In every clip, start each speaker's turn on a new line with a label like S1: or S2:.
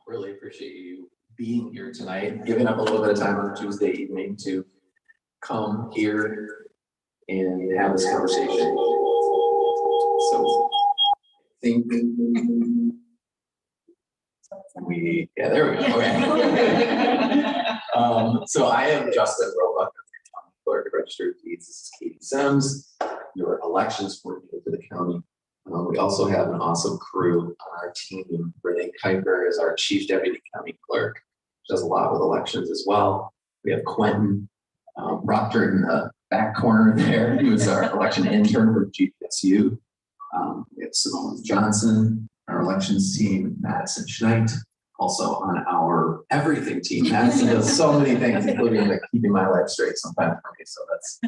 S1: really appreciate you being here tonight, giving up a little bit of time on a Tuesday evening to come here and have this conversation. So I think yeah, there we go. Okay. So I am Justin Roebuck, county clerk, registered of deeds. This is Katie Sims, your elections coordinator for the county. We also have an awesome crew on our team. Renee Kuiper is our chief deputy county clerk. She does a lot with elections as well. We have Quentin Proctor in the back corner there, who is our election intern for GPSU. We have Simone Johnson, our elections team, Madison Schneid, also on our everything team. Madison does so many things, including like keeping my life straight sometimes for me. So that's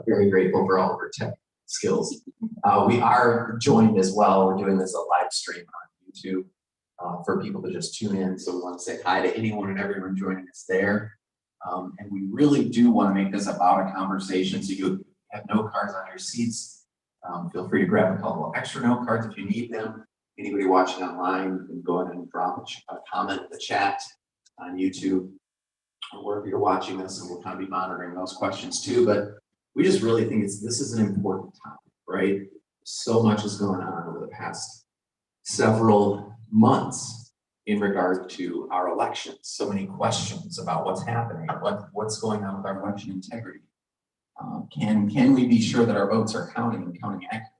S1: very grateful for all of her tech skills. We are joined as well. We're doing this a live stream on YouTube for people to just tune in. So we want to say hi to anyone and everyone joining us there. And we really do want to make this about a conversation. So you have note cards on your seats. Feel free to grab a couple of extra note cards if you need them. Anybody watching online, you can go ahead and drop a comment in the chat on YouTube or wherever you're watching this, and we'll kind of be monitoring those questions too. But we just really think this is an important topic, right? So much is going on over the past several months in regard to our elections. So many questions about what's happening, what's going on with our election integrity. Can we be sure that our votes are counting and counting accurately?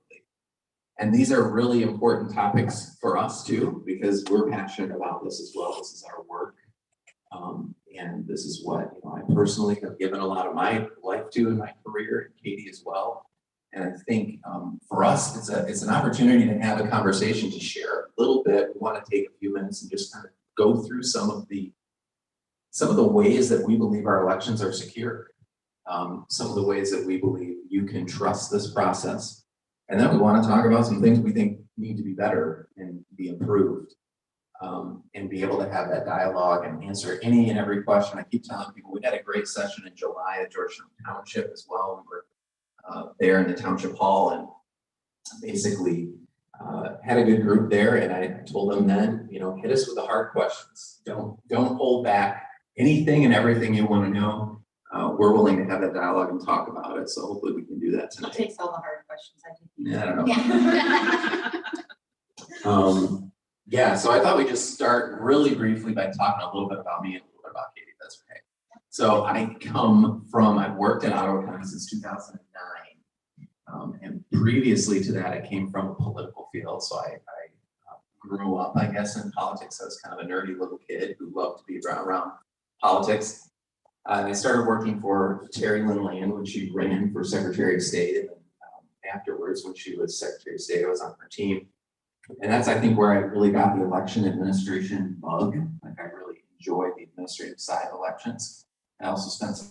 S1: And these are really important topics for us too, because we're passionate about this as well. This is our work. And this is what I personally have given a lot of my life to in my career, and Katie as well. And I think for us, it's an opportunity to have a conversation, to share a little bit. We want to take a few minutes and just kind of go through some of the ways that we believe our elections are secure. Some of the ways that we believe you can trust this process. And then we want to talk about some things we think need to be better and be improved. And be able to have that dialogue and answer any and every question. I keep telling people we had a great session in July at Georgetown Township as well. We were there in the township hall and basically had a good group there. And I told them then, hit us with the hard questions. Don't hold back anything and everything you want to know. We're willing to have that dialogue and talk about it. So hopefully we can do that tonight.
S2: He takes all the hard questions.
S1: Yeah, I don't know. Yeah, so I thought we'd just start really briefly by talking a little bit about me and a little bit about Katie, if that's okay. So I've worked in Ottawa County since 2009. And previously to that, I came from a political field. So I grew up, I guess, in politics. I was kind of a nerdy little kid who loved to be around politics. And I started working for Terry Lynn Land when she ran for Secretary of State. And afterwards, when she was Secretary of State, I was on her team. And that's, I think, where I really got the election administration bug. Like, I really enjoyed the administrative side of elections. I also spent some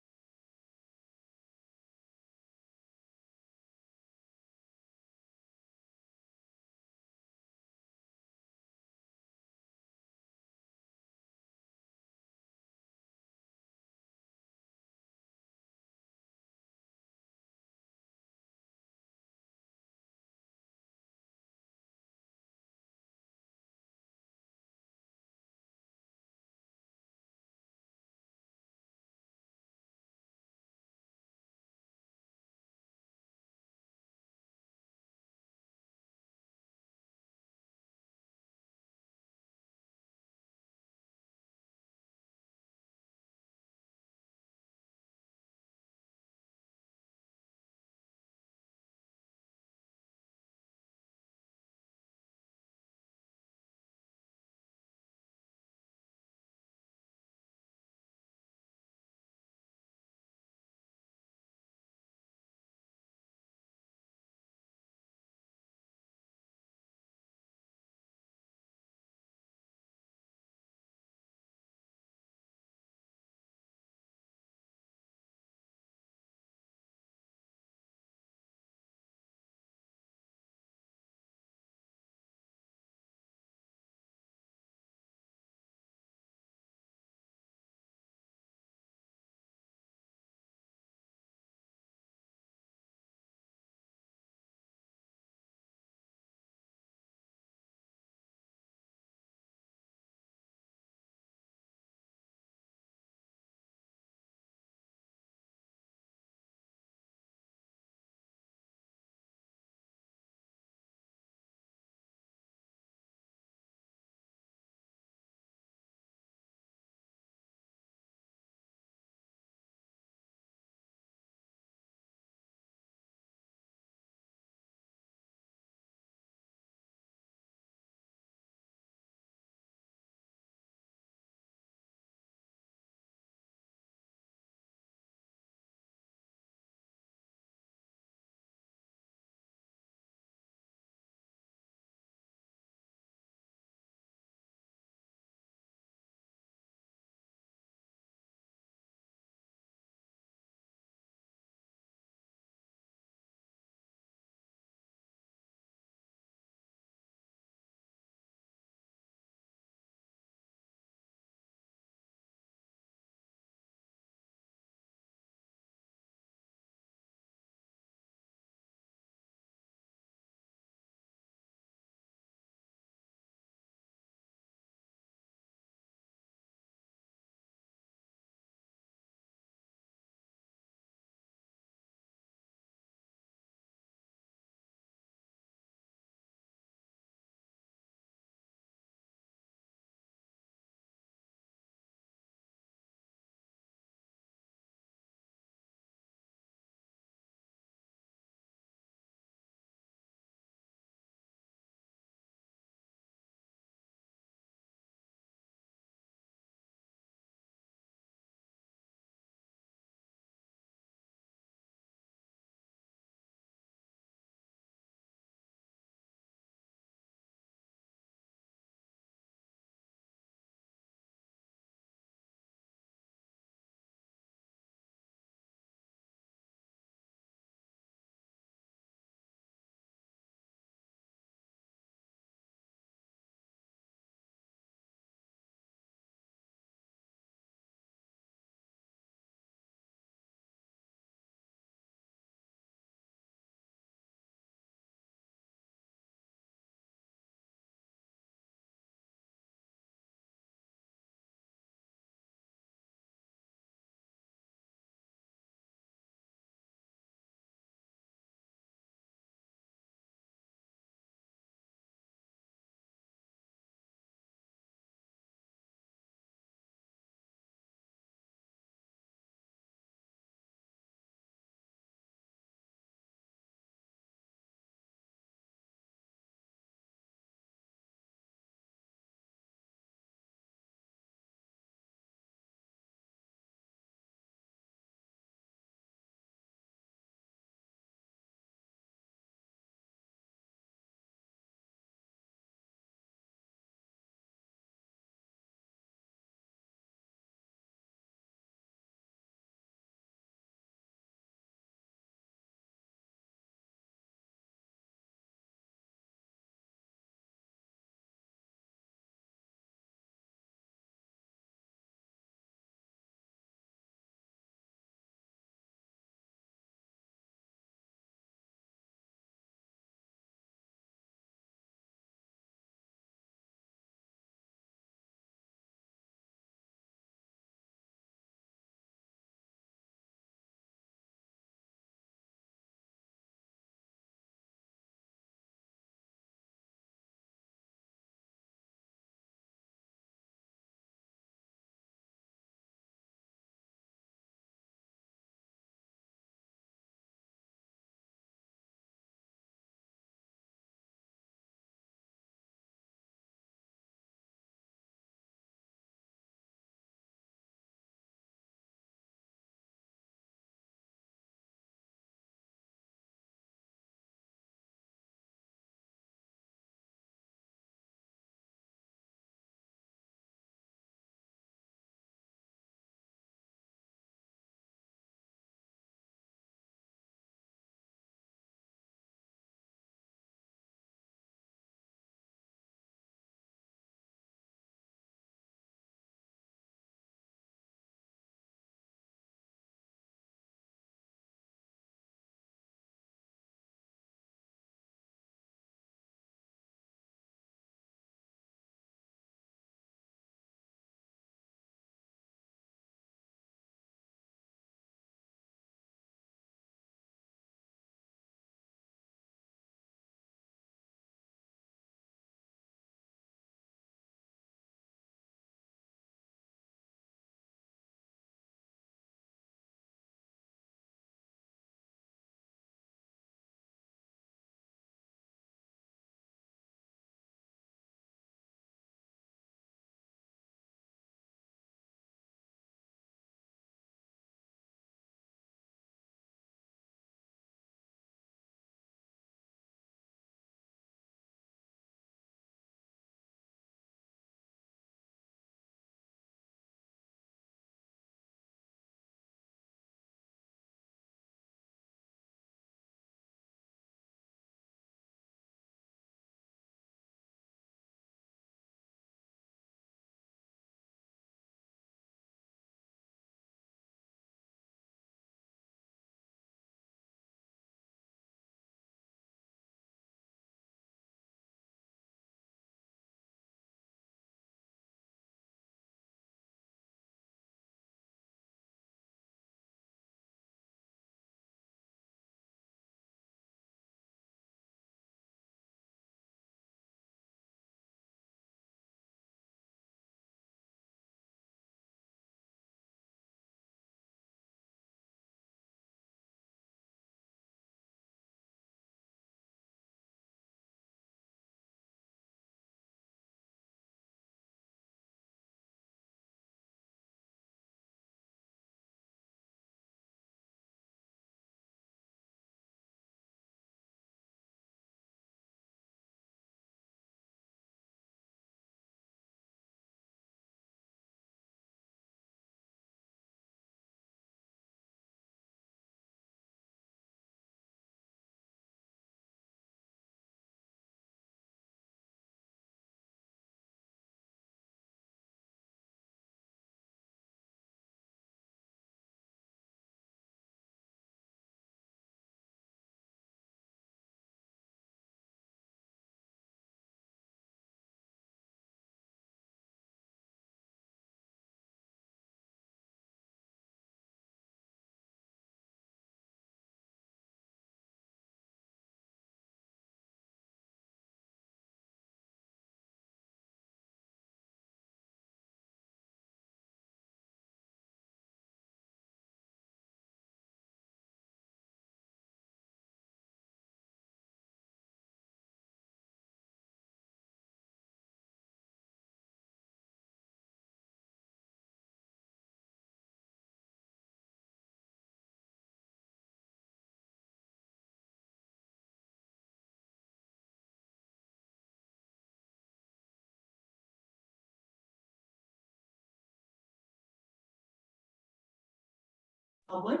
S2: public.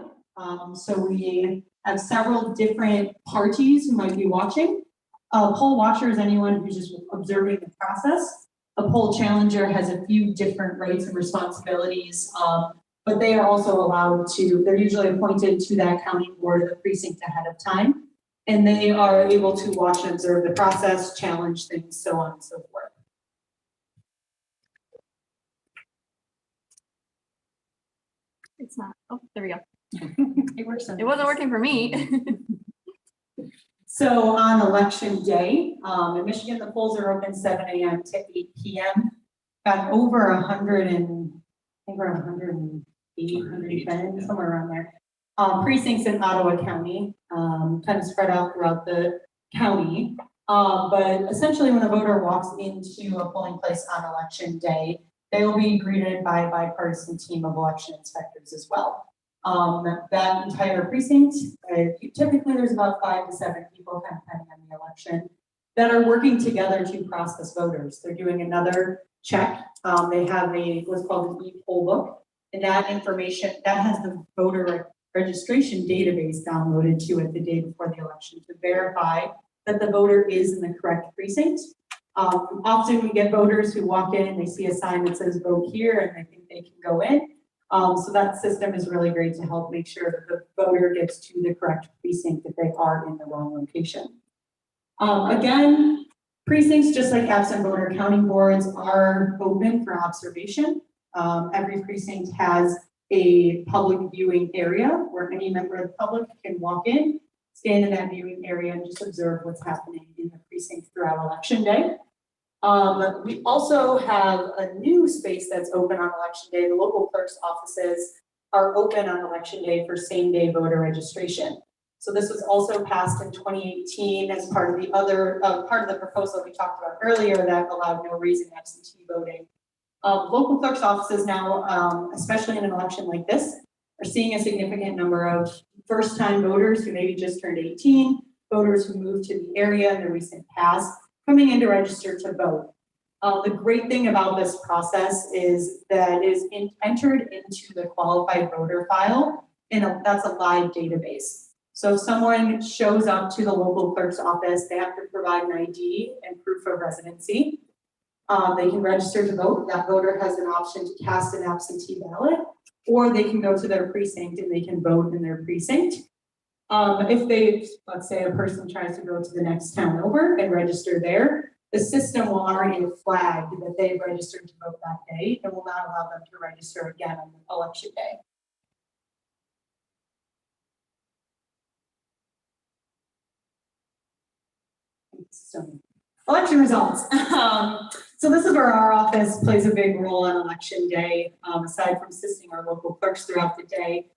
S2: So we have several different parties who might be watching. A poll watcher is anyone who's just observing the process. A poll challenger has a few different rights and responsibilities, but they are also allowed to, they're usually appointed to that county board of the precinct ahead of time, and they are able to watch and observe the process, challenge things, so on and so forth.
S3: It's not. Oh, there we go.
S2: It works.
S3: It wasn't working for me.
S2: So on election day, in Michigan, the polls are open 7 a.m. to 8 p.m. Got over 100 and I think around 108, 110, somewhere around there. Precincts in Ottawa County, kind of spread out throughout the county. But essentially when a voter walks into a polling place on election day, they will be greeted by a bipartisan team of election inspectors as well. That entire precinct, typically there's about 5 to 7 people, kind of depending on the election, that are working together to process voters. They're doing another check. They have what's called an e-poll book, and that information, that has the voter registration database downloaded to it the day before the election to verify that the voter is in the correct precinct. Often we get voters who walk in and they see a sign that says vote here and they think they can go in. So that system is really great to help make sure that the voter gets to the correct precinct if they are in the wrong location. Again, precincts, just like absent voter counting boards, are open for observation. Every precinct has a public viewing area where any member of the public can walk in, stand in that viewing area, and just observe what's happening in the precinct throughout election day. We also have a new space that's open on election day. The local clerk's offices are open on election day for same-day voter registration. So this was also passed in 2018 as part of the other part of the proposal we talked about earlier that allowed no reason absentee voting. Local clerk's offices now, especially in an election like this, are seeing a significant number of first-time voters who maybe just turned 18, voters who moved to the area in the recent past, coming in to register to vote. The great thing about this process is that it is entered into the qualified voter file, and that's a live database. So if someone shows up to the local clerk's office, they have to provide an ID and proof of residency. They can register to vote. That voter has an option to cast an absentee ballot, or they can go to their precinct and they can vote in their precinct. If they, let's say a person tries to go to the next town over and register there, the system will already have flagged that they've registered to vote that day and will not allow them to register again on election day. So, election results. So this is where our office plays a big role on election day, aside from assisting our local clerks throughout the day.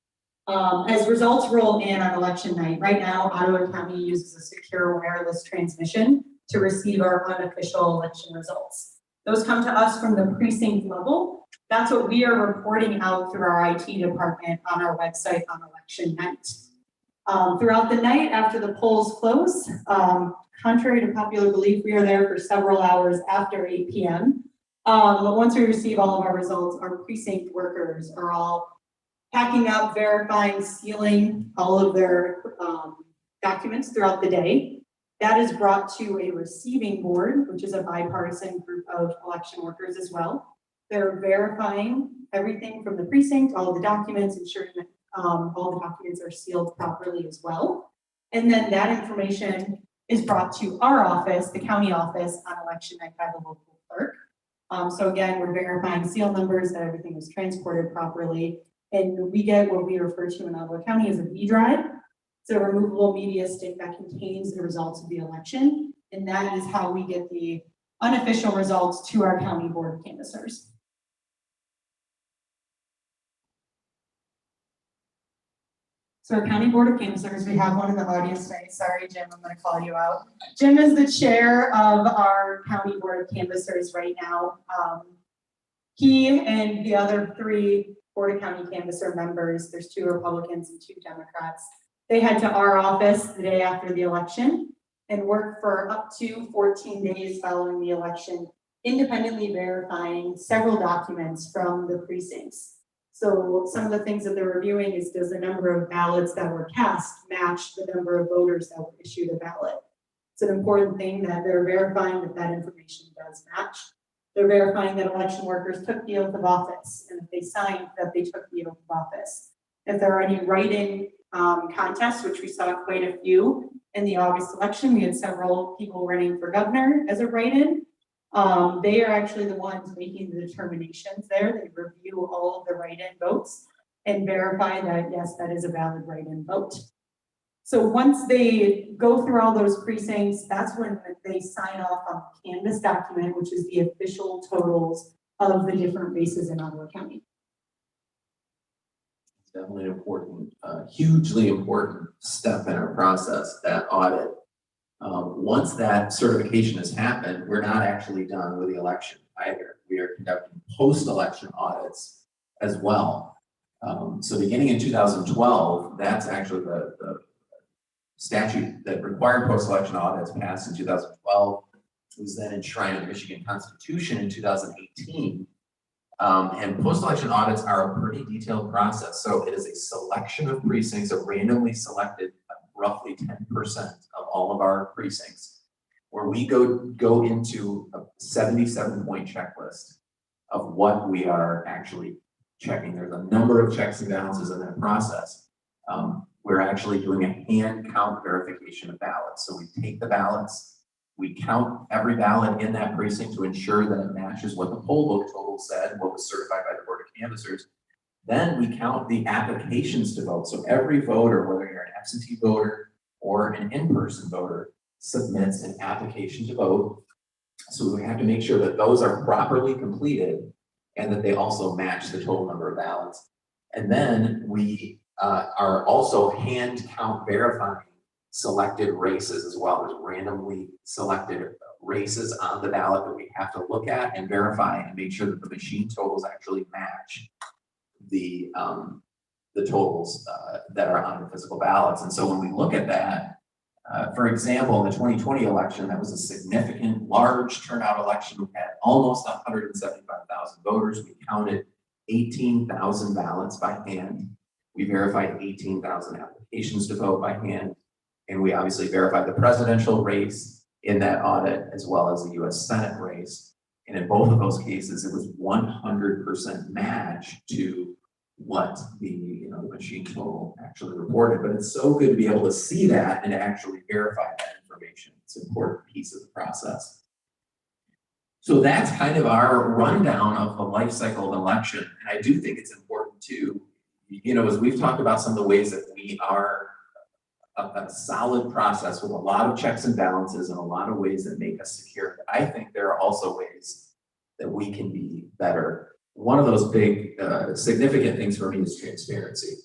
S2: As results roll in on election night, right now, Ottawa County uses a secure wireless transmission to receive our unofficial election results. Those come to us from the precinct level. That's what we are reporting out through our IT department on our website on election night. Throughout the night after the polls close, contrary to popular belief, we are there for several hours after 8 p.m. But once we receive all of our results, our precinct workers are all packing up, verifying, sealing all of their documents throughout the day. That is brought to a receiving board, which is a bipartisan group of election workers as well. They're verifying everything from the precinct, all the documents, ensuring that all the documents are sealed properly as well. And then that information is brought to our office, the county office, on election night by the local clerk. So again, we're verifying seal numbers, that everything was transported properly. And we get what we refer to in Ottawa County as a V drive. It's a removable media stick that contains the results of the election. And that is how we get the unofficial results to our county board of canvassers. So our county board of canvassers, we have one in the audience today. Sorry, Jim, I'm going to call you out. Jim is the chair of our county board of canvassers right now. He and the other 3 Board of County Canvasser members, there's 2 Republicans and 2 Democrats, they head to our office the day after the election and work for up to 14 days following the election, independently verifying several documents from the precincts. So some of the things that they're reviewing is, does the number of ballots that were cast match the number of voters that were issued a ballot? It's an important thing that they're verifying that that information does match. They're verifying that election workers took the oath of office and if they signed that they took the oath of office. If there are any write-in contests, which we saw quite a few in the August election, we had several people running for governor as a write-in. They are actually the ones making the determinations there. They review all of the write-in votes and verify that, yes, that is a valid write-in vote. So once they go through all those precincts, that's when they sign off on the Canvas document, which is the official totals of the different races in Ottawa County.
S1: It's definitely an important, hugely important step in our process, that audit. Once that certification has happened, we're not actually done with the election either. We are conducting post-election audits as well. So beginning in 2012, that's actually the statute that required post-election audits passed in 2012. It was then enshrined in the Michigan Constitution in 2018. And post-election audits are a pretty detailed process. So it is a selection of precincts, a randomly selected roughly 10% of all of our precincts, where we go into a 77-point checklist of what we are actually checking. There's a number of checks and balances in that process. We're actually doing a hand count verification of ballots. So we take the ballots, we count every ballot in that precinct to ensure that it matches what the poll book total said, what was certified by the Board of Canvassers. Then we count the applications to vote. So every voter, whether you're an absentee voter or an in-person voter, submits an application to vote. So we have to make sure that those are properly completed and that they also match the total number of ballots. And then we are also hand count verifying selected races as well. There's randomly selected races on the ballot that we have to look at and verify and make sure that the machine totals actually match the totals that are on the physical ballots. And so when we look at that, for example, in the 2020 election, that was a significant, large turnout election. We had almost 175,000 voters. We counted 18,000 ballots by hand. We verified 18,000 applications to vote by hand. And we obviously verified the presidential race in that audit, as well as the US Senate race. And in both of those cases, it was 100% match to what the machine total actually reported. But it's so good to be able to see that and actually verify that information. It's an important piece of the process. So that's kind of our rundown of the life cycle of an election. And I do think it's important to, as we've talked about some of the ways that we are a solid process with a lot of checks and balances and a lot of ways that make us secure. I think there are also ways that we can be better. One of those big significant things for me is transparency.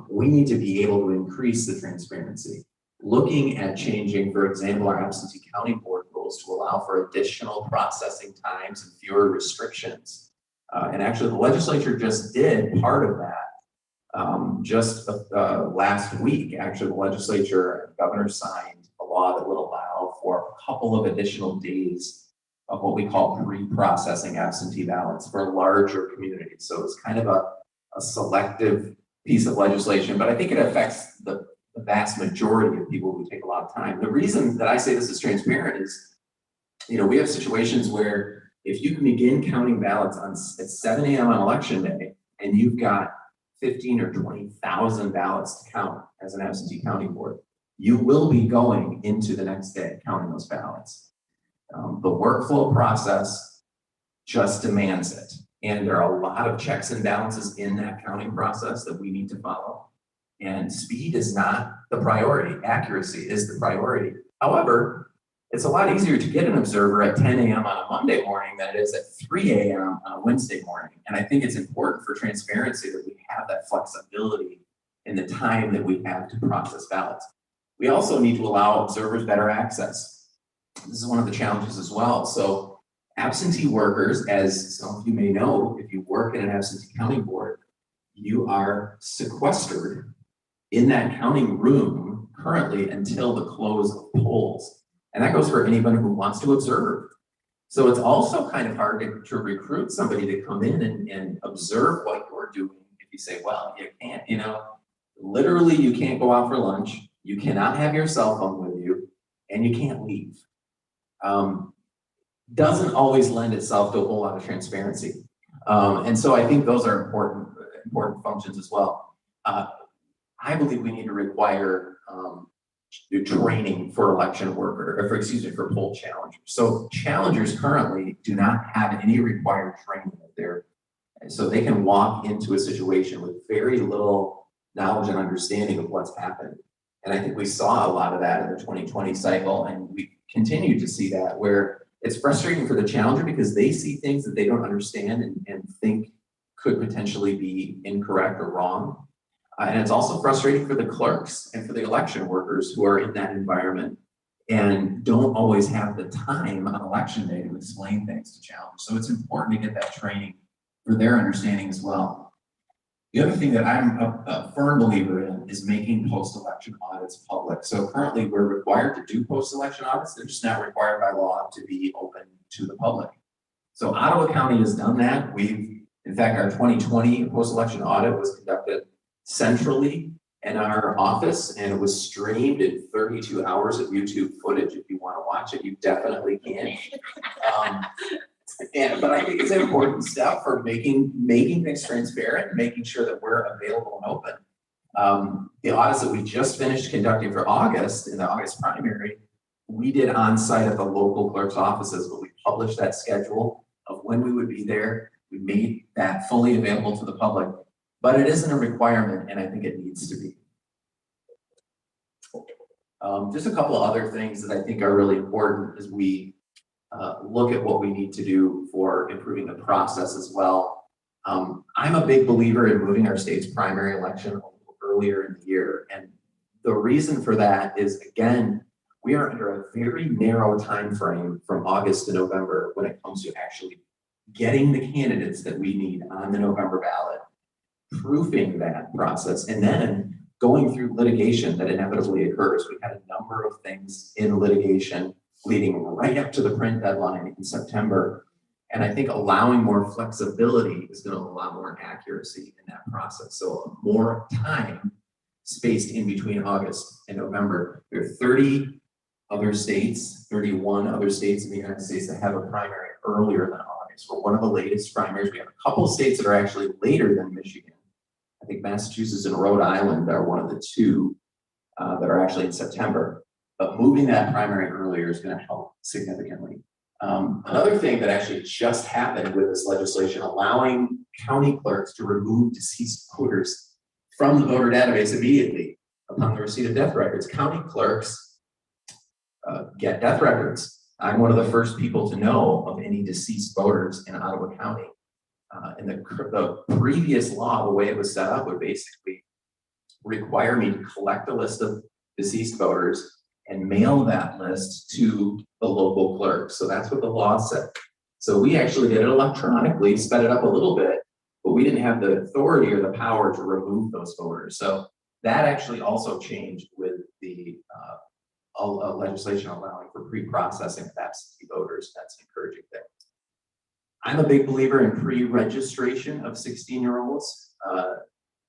S1: We need to be able to increase the transparency. Looking at changing, for example, our absentee counting board rules to allow for additional processing times and fewer restrictions. And actually the legislature just did part of that. Just last week, actually, the legislature and governor signed a law that would allow for a couple of additional days of what we call pre-processing absentee ballots for larger communities. So it's kind of a selective piece of legislation, but I think it affects the vast majority of people who take a lot of time. The reason that I say this is transparent is, we have situations where if you can begin counting ballots at 7 a.m. on election day, and you've got 15 or 20,000 ballots to count as an absentee counting board, you will be going into the next day counting those ballots. The workflow process just demands it. And there are a lot of checks and balances in that counting process that we need to follow. And speed is not the priority. Accuracy is the priority. However, it's a lot easier to get an observer at 10 a.m. on a Monday morning than it is at 3 a.m. on a Wednesday morning. And I think it's important for transparency that we have that flexibility in the time that we have to process ballots. We also need to allow observers better access. This is one of the challenges as well. So absentee workers, as some of you may know, if you work in an absentee counting board, you are sequestered in that counting room currently until the close of polls. And that goes for anyone who wants to observe. So it's also kind of hard to recruit somebody to come in and observe what you're doing say, well, you can't, literally you can't go out for lunch, you cannot have your cell phone with you, and you can't leave. Doesn't always lend itself to a whole lot of transparency. And so I think those are important functions as well. I believe we need to require training for election worker, or for poll challengers. So challengers currently do not have any required training there. So they can walk into a situation with very little knowledge and understanding of what's happened. And I think we saw a lot of that in the 2020 cycle, and we continue to see that, where it's frustrating for the challenger because they see things that they don't understand and think could potentially be incorrect or wrong. And it's also frustrating for the clerks and for the election workers who are in that environment and don't always have the time on election day to explain things to challengers. So it's important to get that training for their understanding as well. The other thing that I'm a firm believer in is making post-election audits public. So currently we're required to do post-election audits. They're just not required by law to be open to the public. So Ottawa County has done that. In fact, our 2020 post-election audit was conducted centrally in our office, and it was streamed in 32 hours of YouTube footage. If you want to watch it, you definitely can. But I think it's an important step for making things transparent, making sure that we're available and open. The audits that we just finished conducting for August, in the August primary, we did on-site at the local clerk's offices, but we published that schedule of when we would be there. We made that fully available to the public, but it isn't a requirement, and I think it needs to be. Just a couple of other things that I think are really important as we look at what we need to do for improving the process as well. I'm a big believer in moving our state's primary election a little earlier in the year. And the reason for that is, again, we are under a very narrow time frame from August to November when it comes to actually getting the candidates that we need on the November ballot, proofing that process, and then going through litigation that inevitably occurs. We had a number of things in litigation leading right up to the print deadline in September. And I think allowing more flexibility is going to allow more accuracy in that process. So more time spaced in between August and November. There are 31 other states in the United States that have a primary earlier than August. We're one of the latest primaries. We have a couple of states that are actually later than Michigan. I think Massachusetts and Rhode Island are one of the two that are actually in September. But moving that primary earlier is going to help significantly. Another thing that actually just happened with this legislation, allowing county clerks to remove deceased voters from the voter database immediately upon the receipt of death records. County clerks get death records. I'm one of the first people to know of any deceased voters in Ottawa County. And the previous law, the way it was set up, would basically require me to collect a list of deceased voters and mail that list to the local clerk. So that's what the law said. So we actually did it electronically, sped it up a little bit, but we didn't have the authority or the power to remove those voters. So that actually also changed with the legislation allowing for pre-processing of absentee voters. That's an encouraging thing. I'm a big believer in pre-registration of 16-year-olds.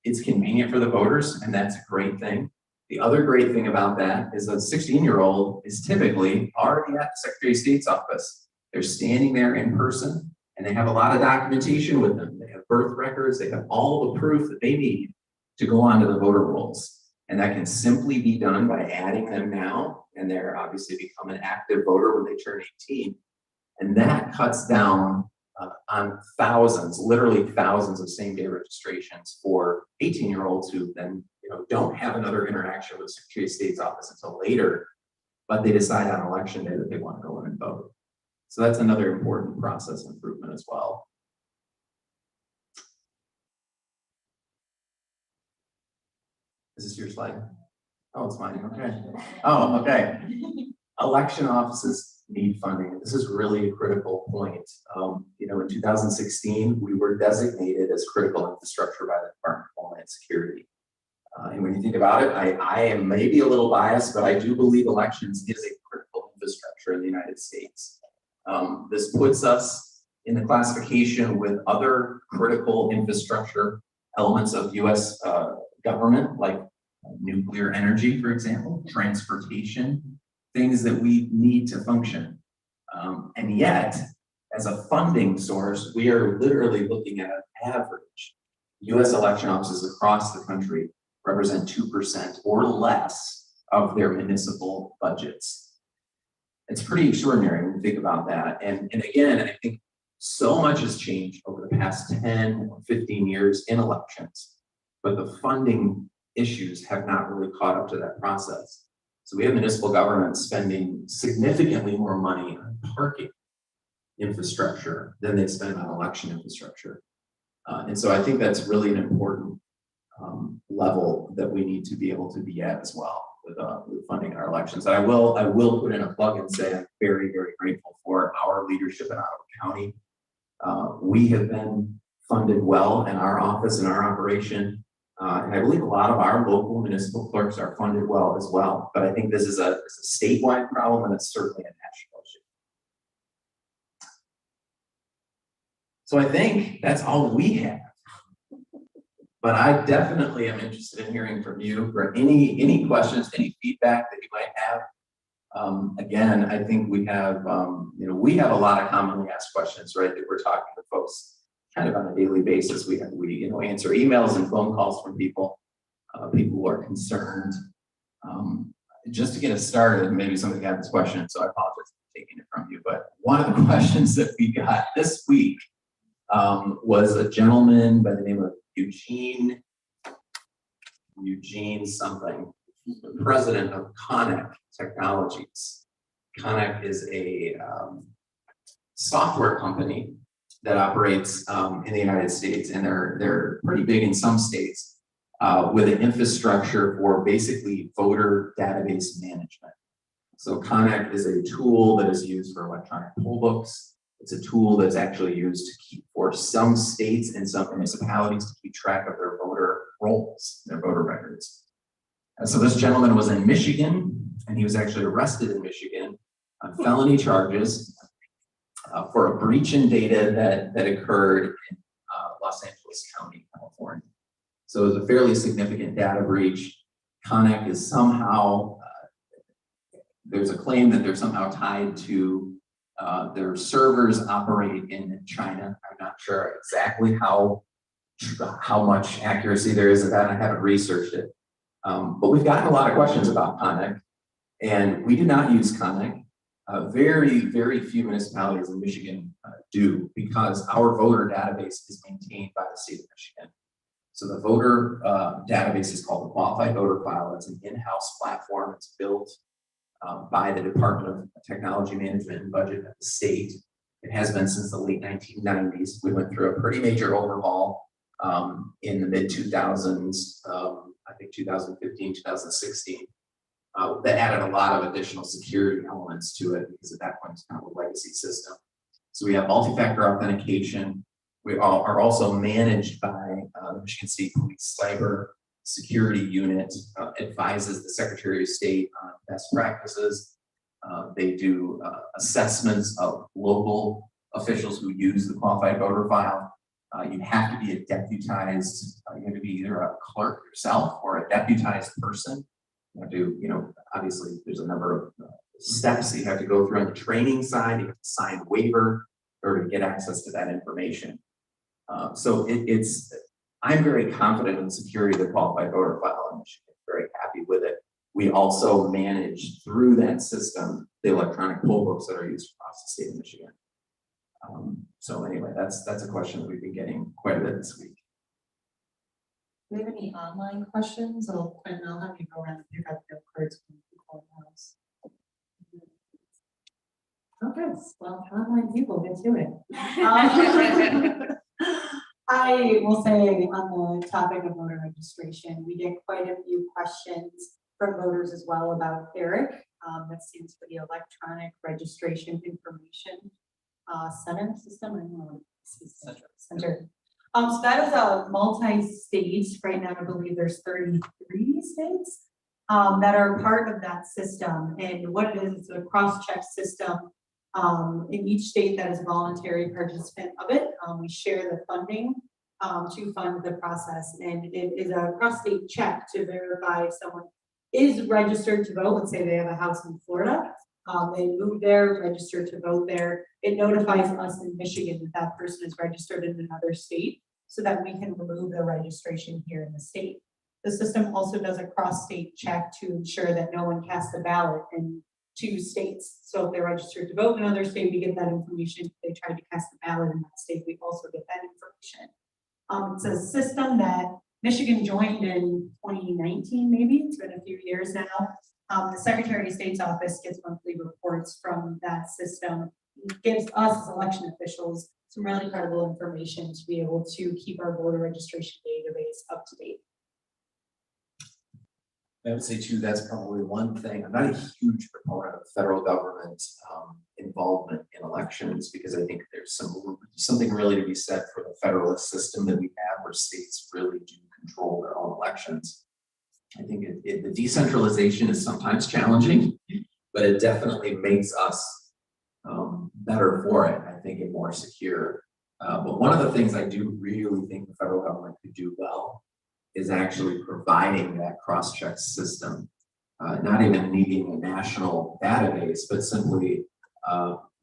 S1: It's convenient for the voters, and that's a great thing. The other great thing about that is a 16-year-old is typically already at the Secretary of State's office. They're standing there in person, and they have a lot of documentation with them. They have birth records, they have all the proof that they need to go onto the voter rolls. And that can simply be done by adding them now, and they're obviously become an active voter when they turn 18. And that cuts down on thousands, literally thousands of same-day registrations for 18-year-olds who then don't have another interaction with the Secretary of State's office until later, but they decide on election day that they want to go in and vote. So that's another important process improvement as well. Is this your slide? Oh, it's mine. Okay. Oh, okay. Election offices need funding. This is really a critical point. In 2016, we were designated as critical infrastructure by the Department of Homeland Security. And when you think about it, I am maybe a little biased, but I do believe elections is a critical infrastructure in the United States. This puts us in the classification with other critical infrastructure elements of US government, like nuclear energy, for example, transportation, things that we need to function. And yet, as a funding source, we are literally looking at an average. US election offices across the country represent 2% or less of their municipal budgets. It's pretty extraordinary when you think about that. And again, I think so much has changed over the past 10 or 15 years in elections, but the funding issues have not really caught up to that process. So we have municipal governments spending significantly more money on parking infrastructure than they spend on election infrastructure. And so I think that's really an important level that we need to be able to be at as well with funding our elections. And I will put in a plug and say I'm very, very grateful for our leadership in Ottawa County. We have been funded well in our office and our operation. And I believe a lot of our local municipal clerks are funded well as well. But I think this is a statewide problem, and it's certainly a national issue. So I think that's all we have. But I definitely am interested in hearing from you for any questions, any feedback that you might have. Again, I think we have we have a lot of commonly asked questions, right? That we're talking to folks kind of on a daily basis. We answer emails and phone calls from people who are concerned. Just to get us started, maybe somebody got this question, so I apologize for taking it from you. But one of the questions that we got this week was a gentleman by the name of Eugene something, the president of Connect Technologies. Connect is a software company that operates in the United States, and they're pretty big in some states with an infrastructure for basically voter database management. So Connect is a tool that is used for electronic poll books. It's a tool that's actually used to keep for some states and some municipalities to keep track of their voter rolls, their voter records. And so this gentleman was in Michigan, and he was actually arrested in Michigan on felony charges for a breach in data that occurred in Los Angeles County, California. So it was a fairly significant data breach. Connect is somehow, there's a claim that they're somehow tied to their servers operate in China. I'm not sure exactly how much accuracy there is of that. I haven't researched it. But we've gotten a lot of questions about Connect, and we do not use Connect. Very, very few municipalities in Michigan do, because our voter database is maintained by the state of Michigan. So the voter database is called the Qualified Voter File. It's an in-house platform. It's built by the Department of Technology Management and Budget at the state. It has been since the late 1990s. We went through a pretty major overhaul in the mid-2000s, I think 2015, 2016. That added a lot of additional security elements to it, because at that point it's kind of a legacy system. So we have multi-factor authentication. We are also managed by the Michigan State Police Cyber Security Unit, advises the Secretary of State on best practices. They do assessments of local officials who use the Qualified Voter File. You have to be a deputized, you have to be either a clerk yourself or a deputized person. You have to, obviously there's a number of steps that you have to go through on the training side. You have to sign a waiver in order to get access to that information. So I'm very confident in the security of the Qualified Voter File in Michigan, very happy with it. We also manage through that system the electronic poll books that are used across the state of Michigan. So anyway, that's a question that we've been getting quite a bit this week.
S4: Do we have any online questions? I'll have you go around and pick up your cards from the courthouse. Okay, well, online people, get to it.
S2: I will say, on the topic of voter registration, we get quite a few questions from voters as well about ERIC. That stands for the Electronic Registration Information Center system. I don't know. Center. So that is a multi-state. Right now, I believe there's 33 states that are part of that system. And what it is a cross-check system in each state that is a voluntary participant of it. We share the funding to fund the process. And it is a cross-state check to verify if someone is registered to vote. Let's say they have a house in Florida. They move there, registered to vote there. It notifies us in Michigan that that person is registered in another state so that we can remove the registration here in the state. The system also does a cross-state check to ensure that no one casts a ballot in two states. So if they're registered to vote in another state, we get that information. If they tried to cast a ballot in that state, we also get that information. It's a system that Michigan joined in 2019, maybe. It's been a few years now. The Secretary of State's office gets monthly reports from that system. It gives us as election officials some really credible information to be able to keep our voter registration database up to date.
S1: I would say too, that's probably one thing. I'm not a huge proponent of federal government involvement in elections because I think there's something really to be said for the federalist system that we have where states really do control their own elections. I think the decentralization is sometimes challenging, but it definitely makes us better for it, I think, and more secure. But one of the things I do really think the federal government could do well is actually providing that cross-check system, not even needing a national database, but simply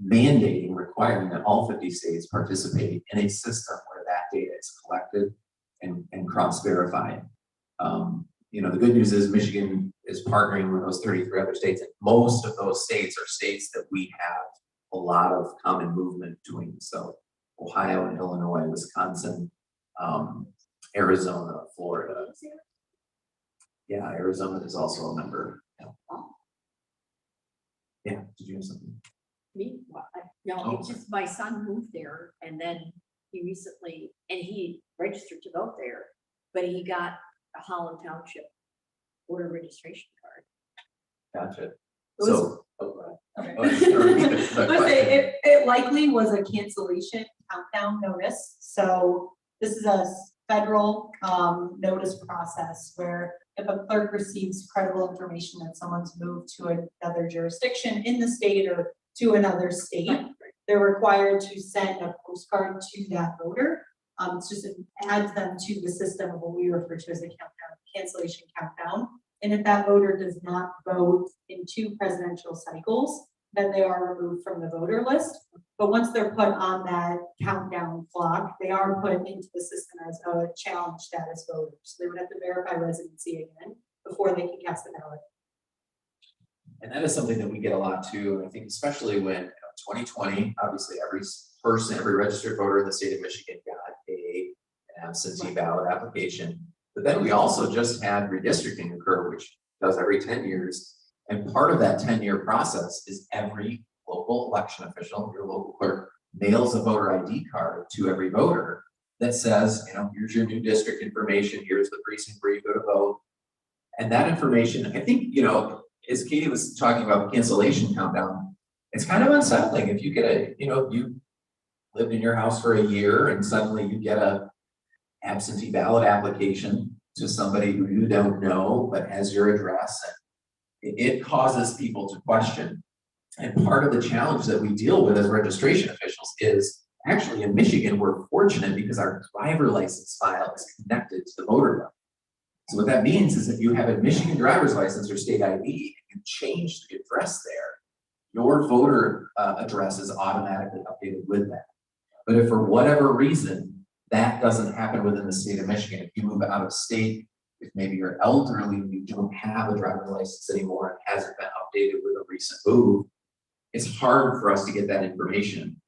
S1: mandating, requiring that all 50 states participate in a system where that data is collected and cross-verified. You know, the good news is Michigan is partnering with those 33 other states, and most of those states are states that we have a lot of common movement doing. So Ohio and Illinois, Wisconsin, Arizona, Florida. Yeah, Arizona is also a member. Yeah, did you have something?
S5: Me, no, it's just my son moved there and then he recently, and he registered to vote there, but he got a Holland Township voter registration card.
S1: Gotcha.
S2: was-
S1: So,
S2: Okay.
S1: oh,
S2: It likely was a cancellation countdown notice. So this is a federal notice process where if a clerk receives credible information that someone's moved to another jurisdiction in the state or to another state, they're required to send a postcard to that voter. It's just, it adds them to the system of what we refer to as a countdown, cancellation countdown. And if that voter does not vote in 2 presidential cycles, then they are removed from the voter list. But once they're put on that countdown clock, they are put into the system as a challenge status voter. So they would have to verify residency again before they can cast a ballot.
S1: and that is something that we get a lot too. And I think especially when 2020, obviously every registered voter in the state of Michigan got an absentee ballot application. But then we also just had redistricting occur, which does every 10 years. And part of that 10-year process is every local election official, your local clerk, mails a voter ID card to every voter that says, you know, here's your new district information, here's the precinct where you go to vote. And that information, I think, you know, as Katie was talking about the cancellation countdown, it's kind of unsettling if you get you lived in your house for a year and suddenly you get a absentee ballot application to somebody who you don't know but has your address, and it causes people to question. And part of the challenge that we deal with as registration officials is actually in Michigan, we're fortunate because our driver license file is connected to the voter file. So what that means is if you have a Michigan driver's license or state ID and you change the address there, your voter address is automatically updated with that. But if for whatever reason that doesn't happen within the state of Michigan, if you move out of state, if maybe you're elderly and you don't have a driver's license anymore and hasn't been updated with a recent move, it's hard for us to get that information.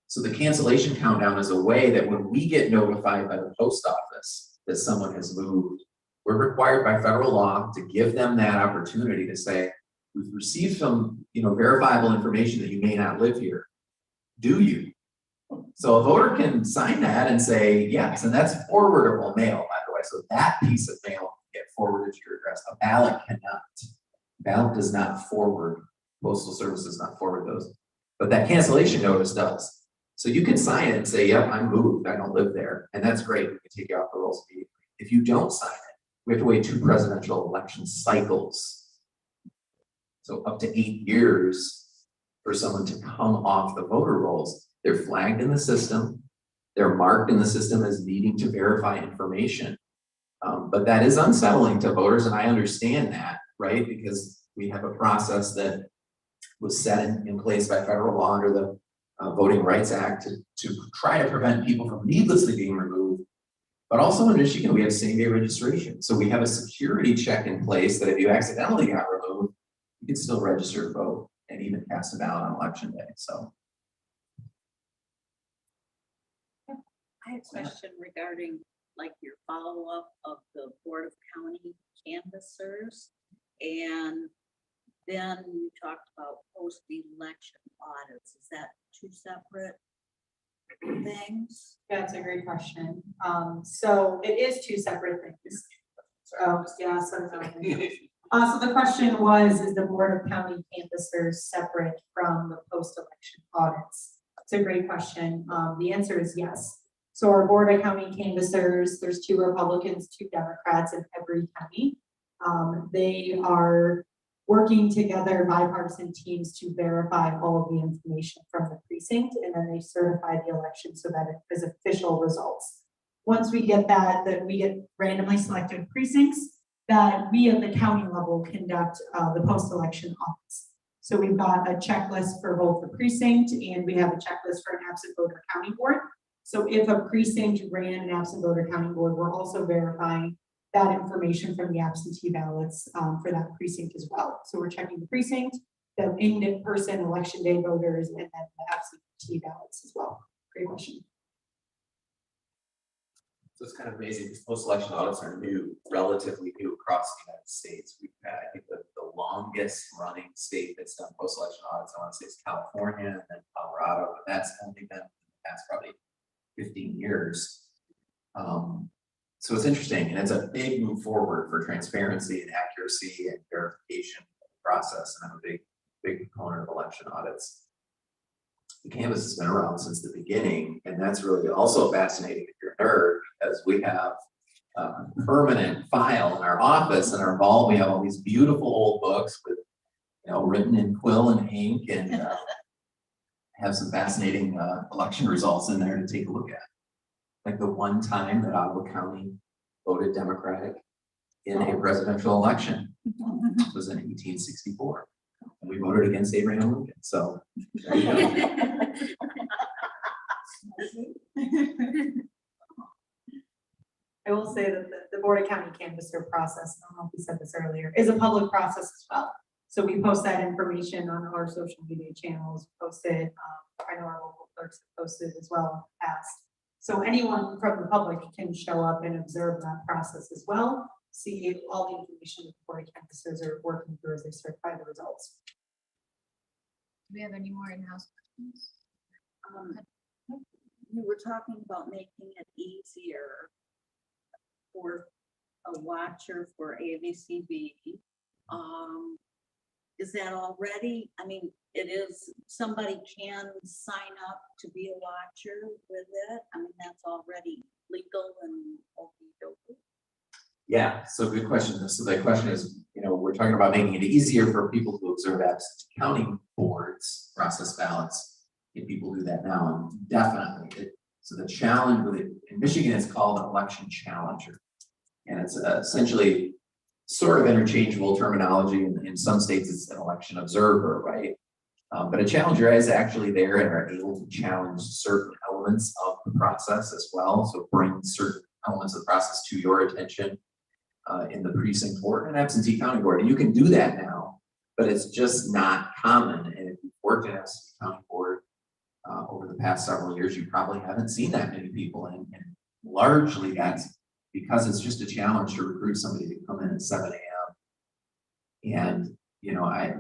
S1: So the cancellation countdown is a way that when we get notified by the post office that someone has moved, we're required by federal law to give them that opportunity to say, we've received some, verifiable information that you may not live here. Do you? So a voter can sign that and say, yes, and that's forwardable mail, by the way. So that piece of mail can get forwarded to your address. A ballot cannot. A ballot does not forward. Postal Service does not forward those. But that cancellation notice does. So you can sign it and say, yep, I'm moved. I don't live there. And that's great. We can take you off the rolls immediately. If you don't sign it, we have to wait 2 presidential election cycles. So up to 8 years for someone to come off the voter rolls. They're flagged in the system. They're marked in the system as needing to verify information. But that is unsettling to voters, and I understand that, right? Because we have a process that was set in place by federal law under the Voting Rights Act to try to prevent people from needlessly being removed. But also in Michigan, we have same-day registration. So we have a security check in place that if you accidentally got removed, you can still register to vote and even cast a ballot on election day. So.
S6: I have a question regarding like your follow-up of the Board of County canvassers. And then you talked about post-election audits. Is that two separate things?
S2: That's a great question. So it is two separate things. Yeah, so the question was, is the Board of County canvassers separate from the post-election audits? It's a great question. The answer is yes. So our Board of County canvassers, there's 2 Republicans, 2 Democrats in every county. They are working together, bipartisan teams, to verify all of the information from the precinct, and then they certify the election so that it is official results. Once we get that we get randomly selected precincts that we at the county level conduct the post-election audits. So we've got a checklist for both the precinct and we have a checklist for an absent voter county board. So if a precinct ran an absent voter county board, we're also verifying that information from the absentee ballots for that precinct as well. So we're checking the precinct, the in-person election day voters, and then the absentee ballots as well. Great question.
S1: So it's kind of amazing because post-election audits are relatively new across the United States. We've had, I think, the longest running state that's done post-election audits, I want to say, is California and then Colorado, but that's only been in the past probably 15 years. So it's interesting, and it's a big move forward for transparency and accuracy and verification of the process, and I'm a big proponent of election audits. The Canvas has been around since the beginning, and that's really also fascinating if you're a nerd, because we have a permanent file in our office, in our vault. We have all these beautiful old books with, written in quill and ink, and have some fascinating election results in there to take a look at. Like the one time that Ottawa County voted Democratic in a presidential election was in 1864. And we voted against Abraham Lincoln. So there you go.
S2: I will say that the Board of County canvasser process, I don't know if we said this earlier, is a public process as well. So we post that information on our social media channels, post it, I know our local clerks have posted as well in the past. So anyone from the public can show up and observe that process as well, see all the information that the Board of Canvassers are working through as they certify the results.
S3: Do we have any more in-house questions?
S6: You were talking about making it easier for a watcher for ABCB. Is that already? I mean, it is, somebody can sign up to be a watcher with it. I mean, that's already legal and okey-dokey.
S1: Yeah, so good question. So the question is, we're talking about making it easier for people to observe absentee counting boards, process ballots. If people do that now, and definitely. So the challenge with it in Michigan is called an election challenger, and it's essentially sort of interchangeable terminology. In some states, it's an election observer, right? But a challenger is actually there and are able to challenge certain elements of the process as well. So bring certain elements of the process to your attention in the precinct board and absentee counting board. And you can do that now, but it's just not common. And if you've worked in absentee counting board over the past several years, you probably haven't seen that many people. And largely that's because it's just a challenge to recruit somebody to come in at 7 a.m. And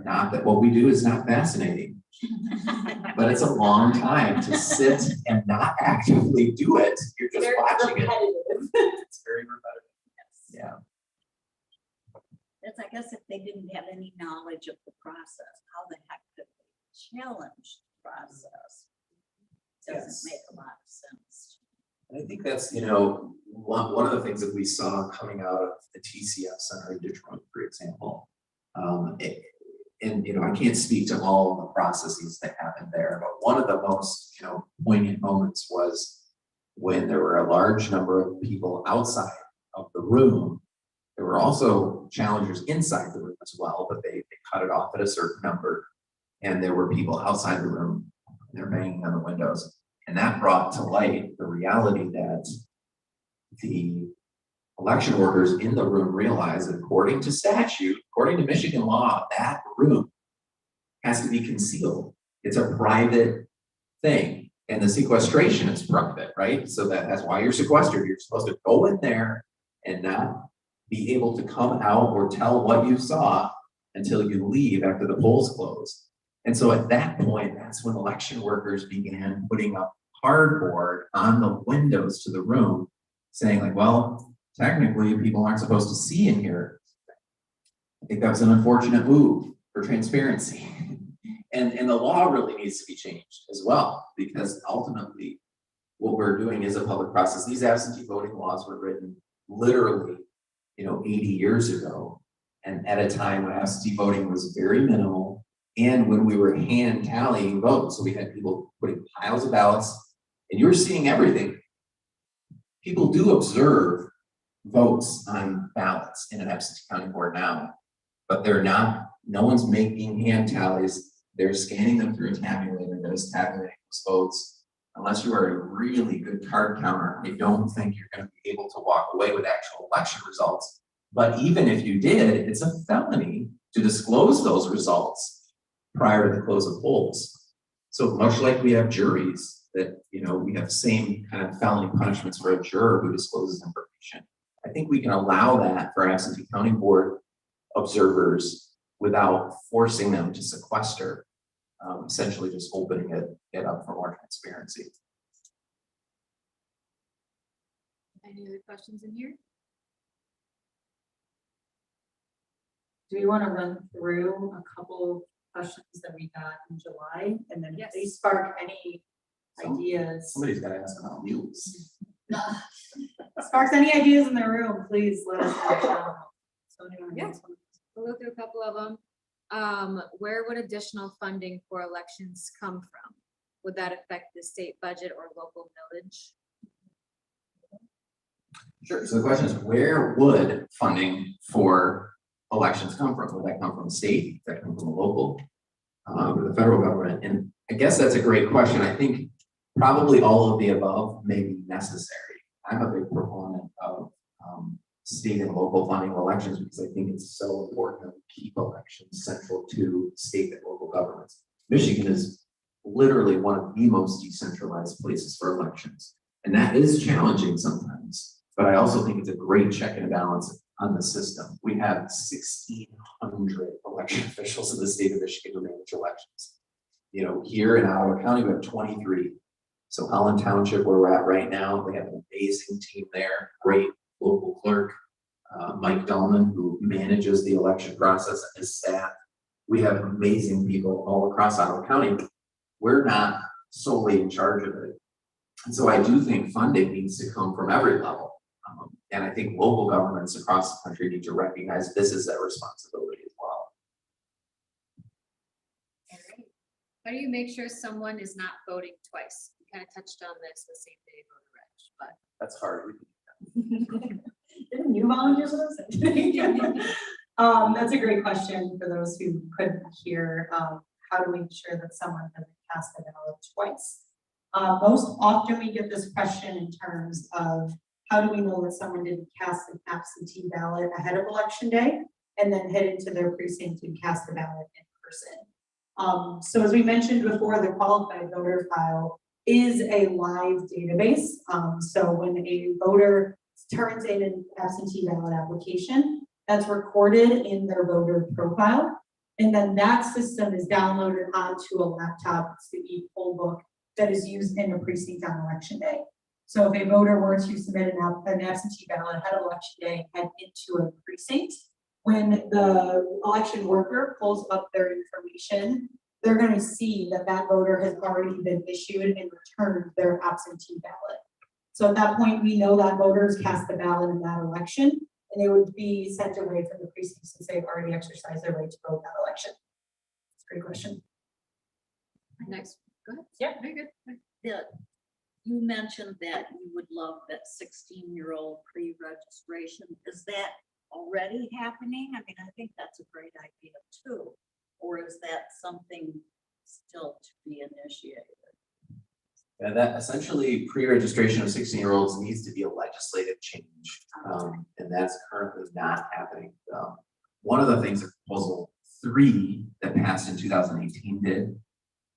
S1: not that what we do is not fascinating, but it's a long time to sit and not actively do it. You're just watching it. It's very repetitive.
S6: Yes.
S1: Yeah.
S6: That's, I guess, if they didn't have any knowledge of the process, how the heck did they challenge the process? Doesn't
S1: Yes.
S6: make a lot of sense.
S1: And I think that's, one of the things that we saw coming out of the TCF Center in Detroit, for example. I can't speak to all of the processes that happened there, but one of the most, poignant moments was when there were a large number of people outside of the room, there were also challengers inside the room as well, but they cut it off at a certain number. And there were people outside the room, and they're banging on the windows. And that brought to light the reality that the election workers in the room realized that according to statute, according to Michigan law, that room has to be concealed. It's a private thing. And the sequestration is private, right? So that's why you're sequestered. You're supposed to go in there and not be able to come out or tell what you saw until you leave after the polls close. And so at that point, that's when election workers began putting up cardboard on the windows to the room, saying like, well, technically people aren't supposed to see in here. I think that was an unfortunate move for transparency. And the law really needs to be changed as well, because ultimately what we're doing is a public process. These absentee voting laws were written literally, 80 years ago, and at a time when absentee voting was very minimal, and when we were hand tallying votes. So we had people putting piles of ballots, and you're seeing everything. People do observe votes on ballots in an absentee counting board now, but no one's making hand tallies. They're scanning them through a tabulator that is tabulating those votes. Unless you are a really good card counter, I don't think you're going to be able to walk away with actual election results. But even if you did, it's a felony to disclose those results prior to the close of polls. So much like we have juries that, we have the same kind of felony punishments for a juror who discloses information. I think we can allow that for absentee counting board observers without forcing them to sequester, essentially just opening it up for more transparency.
S3: Any other questions in here?
S2: Do we want to run through a couple of questions that we got in July, and then if
S3: Yes.
S2: they spark any
S1: Some-
S2: ideas?
S1: Somebody's got to ask about mules.
S2: Sparks any ideas in the room, please let us know. So anyone
S3: Yeah.
S2: has one?
S3: We'll go through a couple of them. Where would additional funding for elections come from? Would that affect the state budget or local millage?
S1: Sure. So the question is, where would funding for elections come from? Would that come from the state? Would that come from the local, or the federal government? And I guess that's a great question. I think probably all of the above may be necessary. I'm a big proponent of state and local funding of elections because I think it's so important to keep elections central to state and local governments. Michigan is literally one of the most decentralized places for elections. And that is challenging sometimes, but I also think it's a great check and balance on the system. We have 1,600 election officials in the state of Michigan who manage elections. Here in Ottawa County, we have 23. So Holland Township, where we're at right now, they have an amazing team there, great local clerk, Mike Dellman, who manages the election process, and his staff. We have amazing people all across Ottawa County. We're not solely in charge of it. And so I do think funding needs to come from every level. And I think local governments across the country need to recognize this is their responsibility as well.
S3: All right. How do you make sure someone is not voting twice? We kind of touched on this the same day voter reg, but
S1: That's hard.
S2: Didn't you volunteer for this? That's a great question for those who couldn't hear. How do we ensure that someone doesn't cast a ballot twice? Most often we get this question in terms of how do we know that someone didn't cast an absentee ballot ahead of election day and then head into their precinct and cast the ballot in person? So as we mentioned before, the qualified voter file is a live database. So when a voter turns in an absentee ballot application, that's recorded in their voter profile. And then that system is downloaded onto a laptop. It's the e-poll book that is used in a precinct on election day. So if a voter were to submit an absentee ballot ahead of election day and head into a precinct, when the election worker pulls up their information, they're going to see that that voter has already been issued and returned their absentee ballot. So at that point, we know that voters cast the ballot in that election, and they would be sent away from the precinct since they've already exercised their right to vote that election. That's a great question.
S3: next, go ahead.
S2: Yeah.
S3: Very good.
S6: The you mentioned that you would love that 16-year-old pre-registration. Is that already happening? I mean, I think that's a great idea too. Or is that something still to be initiated?
S1: And that essentially pre-registration of 16-year-olds needs to be a legislative change. And that's currently not happening. One of the things that proposal 3 that passed in 2018 did.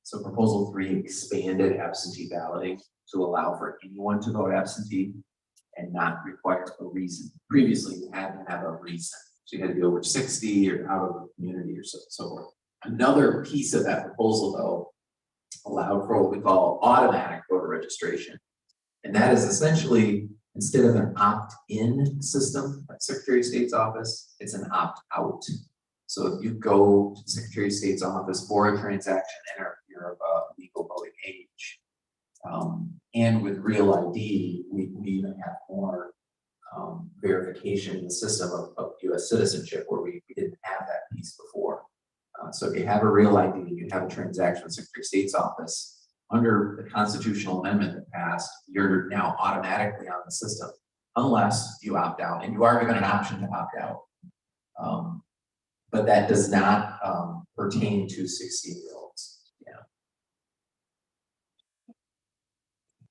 S1: So proposal 3 expanded absentee balloting to allow for anyone to vote absentee and not require a reason. Previously, you had to have a reason. So you had to be over 60 or out of the community or so forth. Another piece of that proposal, though, allowed for what we call automatic voter registration. And that is essentially, instead of an opt-in system at Secretary of State's office, it's an opt-out. So if you go to the Secretary of State's office for a transaction and you're of legal voting age, and with Real ID, we even have more verification in the system of US citizenship, where we didn't have that piece before. So if you have a Real ID, you have a transaction with Secretary of State's office, under the constitutional amendment that passed, you're now automatically on the system, unless you opt out, and you are given an option to opt out. But that does not pertain to 16-year-olds. Yeah.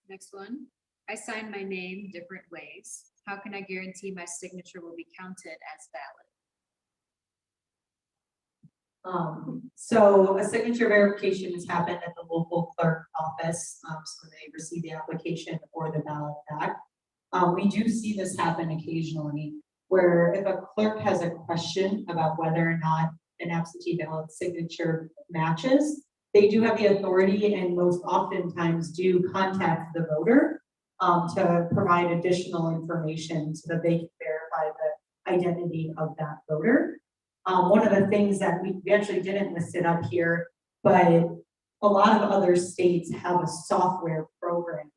S3: Next one, I sign my name different ways. How can I guarantee my signature will be counted as valid?
S2: So a signature verification has happened at the local clerk office, so they receive the application or the ballot back. We do see this happen occasionally, where if a clerk has a question about whether or not an absentee ballot signature matches, they do have the authority and most oftentimes do contact the voter to provide additional information so that they can verify the identity of that voter. One of the things that we actually didn't list it up here, but a lot of other states have a software program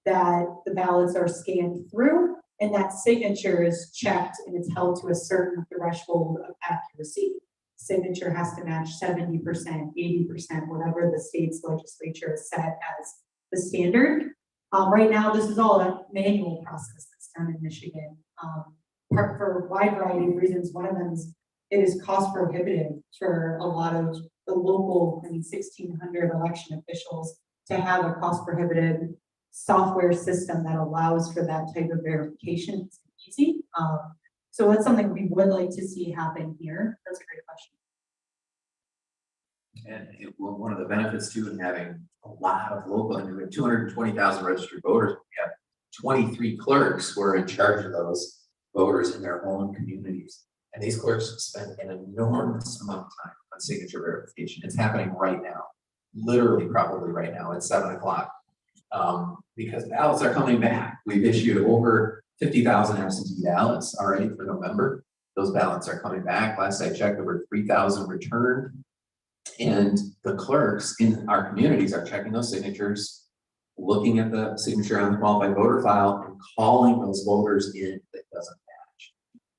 S2: that the ballots are scanned through, and that signature is checked and it's held to a certain threshold of accuracy. Signature has to match 70%, 80%, whatever the state's legislature has set as the standard. Right now, this is all a manual process that's done in Michigan for a wide variety of reasons. One of them is it is cost prohibitive for a lot of the local, 1,600 election officials to have a cost prohibitive software system that allows for that type of verification. It's easy. So that's something we would like to see happen here. That's a great question.
S1: And one of the benefits too in having a lot of local, we have 220,000 registered voters. We have 23 clerks who are in charge of those voters in their own communities. And these clerks spend an enormous amount of time on signature verification. It's happening right now, literally probably right now at 7 o'clock. Because ballots are coming back. We've issued over 50,000 absentee ballots already for November. Those ballots are coming back. Last I checked, over 3,000 returned. And the clerks in our communities are checking those signatures, looking at the signature on the qualified voter file, and calling those voters in that doesn't match.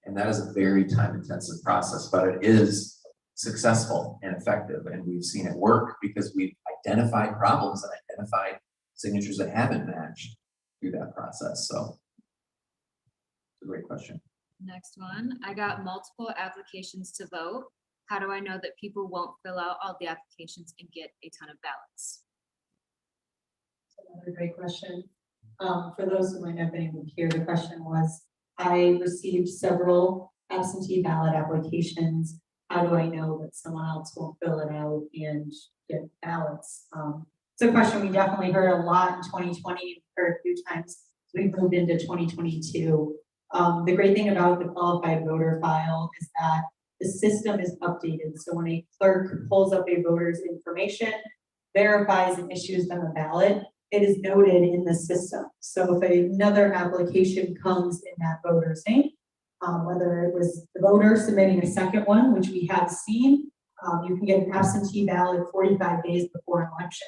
S1: And that is a very time-intensive process, but it is successful and effective. And we've seen it work because we've identified problems and identified signatures that haven't matched through that process. So it's a great question.
S3: Next one, I got multiple applications to vote. How do I know that people won't fill out all the applications and get a ton of ballots?
S2: Another great question. For those who might not have been able to hear, the question was, I received several absentee ballot applications. How do I know that someone else won't fill it out and get ballots? It's a question we definitely heard a lot in 2020, heard a few times as we moved into 2022. The great thing about the qualified voter file is that the system is updated. So when a clerk pulls up a voter's information, verifies and issues them a ballot, it is noted in the system. So if another application comes in that voter's name, whether it was the voter submitting a second one, which we have seen, you can get an absentee ballot 45 days before an election.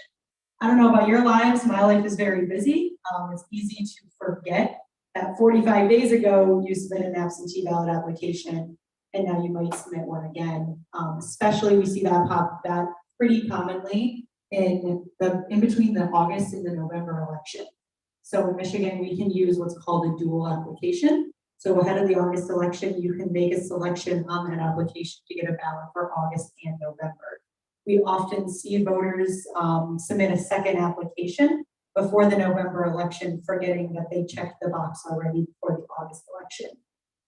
S2: I don't know about your lives, my life is very busy. It's easy to forget that 45 days ago, you submitted an absentee ballot application, and now you might submit one again. Especially we see that pretty commonly in between the August and the November election. So in Michigan, we can use what's called a dual application. So ahead of the August election, you can make a selection on that application to get a ballot for August and November. We often see voters submit a second application before the November election, forgetting that they checked the box already before the August election.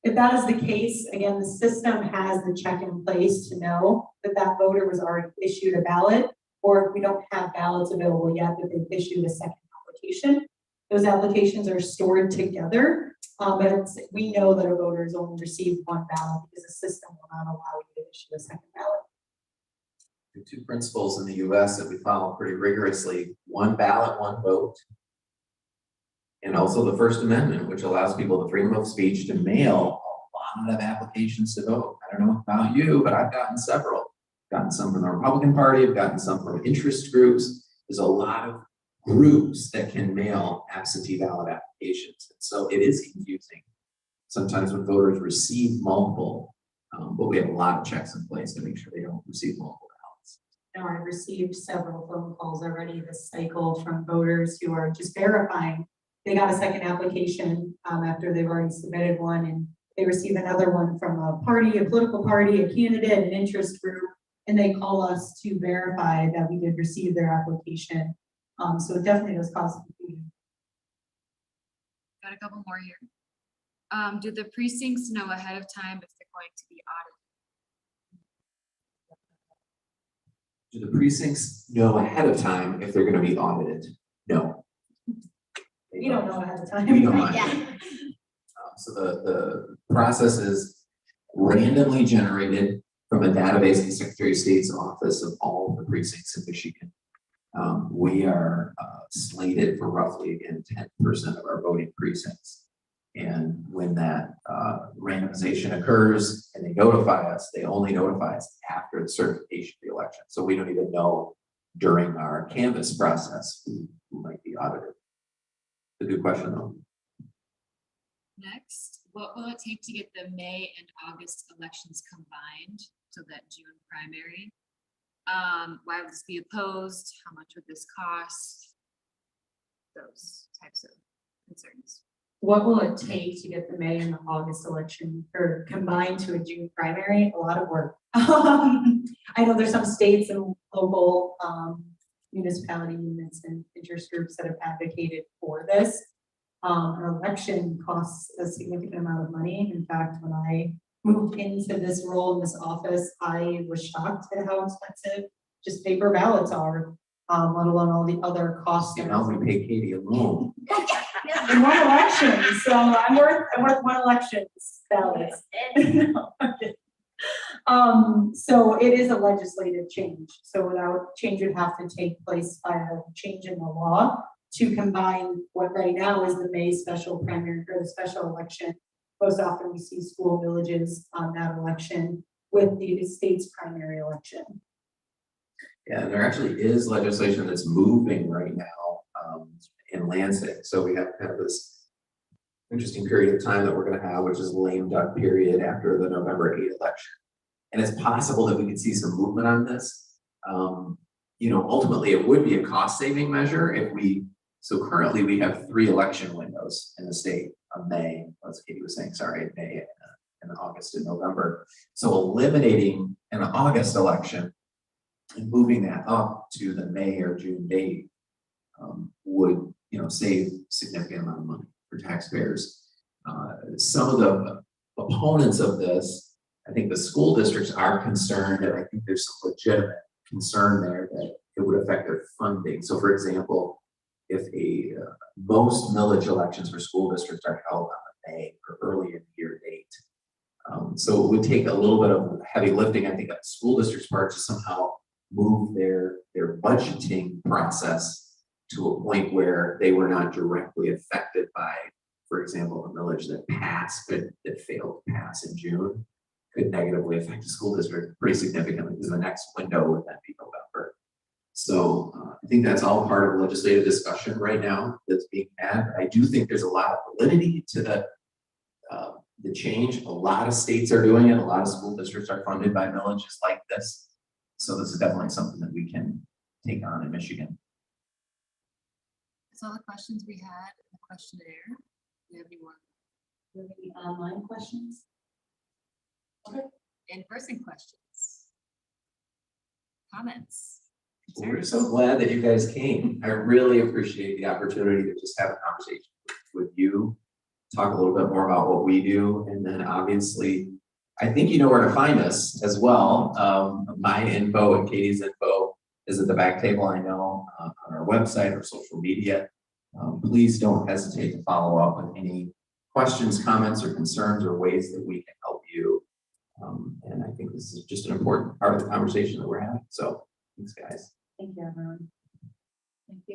S2: If that is the case, again, the system has the check in place to know that that voter was already issued a ballot, or if we don't have ballots available yet, that they've issued a second application. Those applications are stored together, but we know that a voter has only received one ballot because the system will not allow you to issue a second ballot.
S1: The two principles in the US that we follow pretty rigorously: one ballot, one vote. And also the First Amendment, which allows people the freedom of speech to mail a lot of applications to vote. I don't know about you, but I've gotten several. Gotten some from the Republican Party, I've gotten some from interest groups. There's a lot of groups that can mail absentee ballot applications. And so it is confusing sometimes when voters receive multiple, but we have a lot of checks in place to make sure they don't receive multiple ballots.
S2: Now, I've received several phone calls already this cycle from voters who are just verifying they got a second application after they've already submitted one, and they receive another one from a party, a political party, a candidate, an interest group, and they call us to verify that we did receive their application. So it definitely does cause confusion.
S3: Got a couple more here. Do the precincts know ahead of time if they're going to be audited?
S1: Do the precincts know ahead of time if they're going to be audited? No.
S2: We don't know ahead of time.
S1: We don't know.
S5: Yeah.
S1: So the process is randomly generated from a database in the Secretary of State's office of all the precincts in Michigan. We are slated for roughly, again, 10% of our voting precincts. And when that randomization occurs and they notify us, they only notify us after the certification of the election. So we don't even know during our canvass process who might be audited. A good question though.
S3: Next, what will it take to get the May and August elections combined, so that June primary? Why would this be opposed? How much would this cost? Those types of concerns.
S2: What will it take to get the May and the August election or combined to a June primary? A lot of work. I know there's some states and local municipality units and interest groups that have advocated for this. An election costs a significant amount of money. In fact, when I moved into this role in this office, I was shocked at how expensive just paper ballots are, let alone all the other costs.
S1: You know, we pay Katie alone.
S2: In one election, so I'm worth one election's ballots. So it is a legislative change. So without change would have to take place by a change in the law to combine what right now is the May special primary or the special election. Most often we see school villages on that election with the state's primary election.
S1: Yeah, there actually is legislation that's moving right now in Lansing. So we have kind of this interesting period of time that we're going to have, which is a lame duck period after the November 8th election. And it's possible that we could see some movement on this. Ultimately it would be a cost saving measure if so currently we have 3 election windows in the state of May, as Katie was saying, sorry, May and August and November. So eliminating an August election and moving that up to the May or June date would, save significant amount of money for taxpayers. Some of the opponents of this, I think the school districts are concerned, and I think there's some legitimate concern there that it would affect their funding. So for example, if most millage elections for school districts are held on a May or earlier in the year date. So it would take a little bit of heavy lifting, I think, on the school district's part to somehow move their budgeting process to a point where they were not directly affected by, for example, a millage that passed but that failed to pass in June could negatively affect the school district pretty significantly because the next window would then be November. So I think that's all part of legislative discussion right now that's being had. I do think there's a lot of validity to the change. A lot of states are doing it. A lot of school districts are funded by villages like this. So this is definitely something that we can take on in Michigan.
S3: That's all the questions we had in the questionnaire. Do you have any more
S2: Do you have any online questions?
S3: in-person questions? Comments?
S1: We're
S3: concerns?
S1: so glad that you guys came. I really appreciate the opportunity to just have a conversation with you. Talk a little bit more about what we do, and then obviously, I think you know where to find us as well. My info and Katie's info is at the back table, I know, on our website or social media. Please don't hesitate to follow up with any questions, comments, or concerns, or ways that we can help you. And I think this is just an important part of the conversation that we're having. So, thanks, guys.
S2: Thank you, everyone.